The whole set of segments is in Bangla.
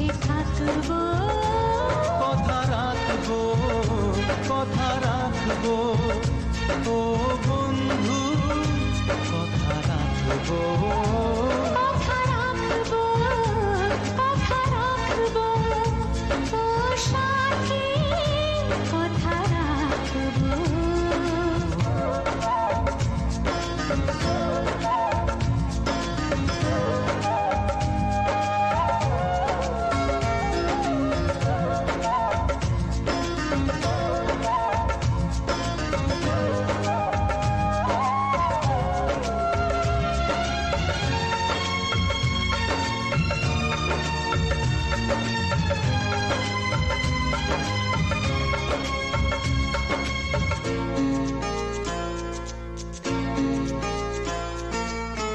কাছে থাকবো, কথা রাখবো, কথা রাখবো, ও বন্ধু কথা রাখবো, কথা রাখবো, কথা রাখবো, ও সাথী কথা রাখবো।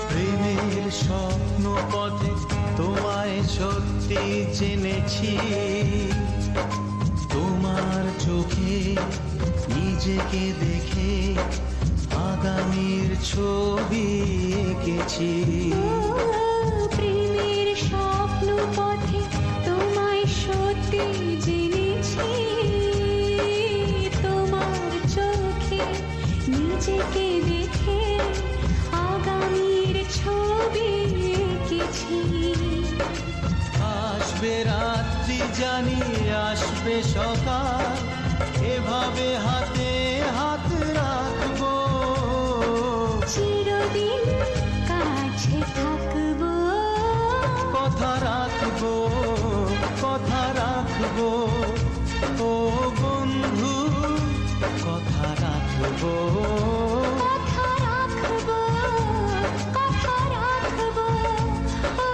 প্রেমের স্বপ্ন পথে তোমায় সত্যি জেনেছি, তোমার চোখে নিজেকে দেখে আগামীর ছবি এঁকেছি। প্রেমের স্বপ্ন পথে তোমায় সত্যি জেনেছি, তোমার চোখে নিজেকে দেখে আগামীর ছবি এঁকেছি। আসবে রাত্রি জানি আসবে সকাল, এভাবে হাতে হাত রাখবো, চিরদিন কাছে থাকবো, কথা রাখবো, কথা রাখবো, ও বন্ধু কথা রাখবো, কথা রাখবো, কথা রাখবো, ও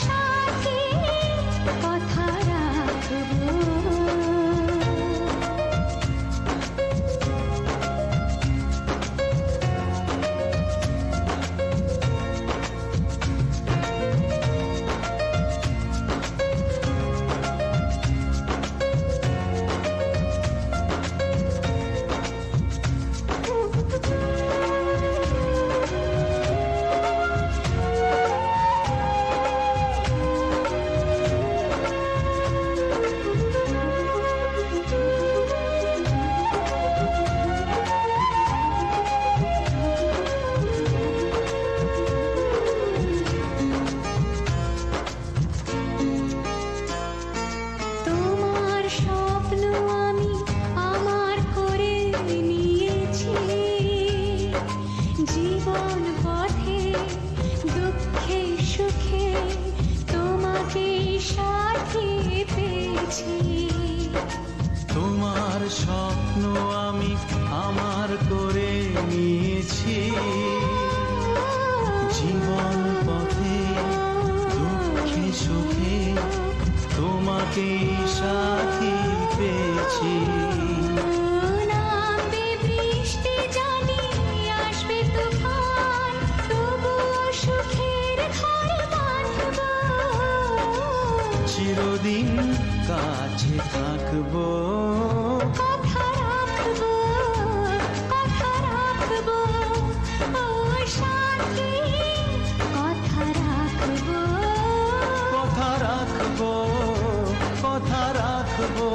সাথী কথা রাখবো। তোমার স্বপ্ন আমি আমার করে নিয়েছি, জীবন পথে দুঃখে সুখে তোমাকে সাথী পেয়েছি। তোমার স্বপ্ন আমি আমার করে নিয়েছি, জীবন পথে দুঃখে সুখে তোমাকে সাথী পেয়েছি। নামবে বৃষ্টি জানি আসবে তুফান, তবুও সুখের ঘর বাঁধবো, চিরদিন কাছে থাকবো, কথা রাখবো, কথা রাখবো, ও সাথী কথা রাখবো, কথা রাখবো, কথা রাখবো,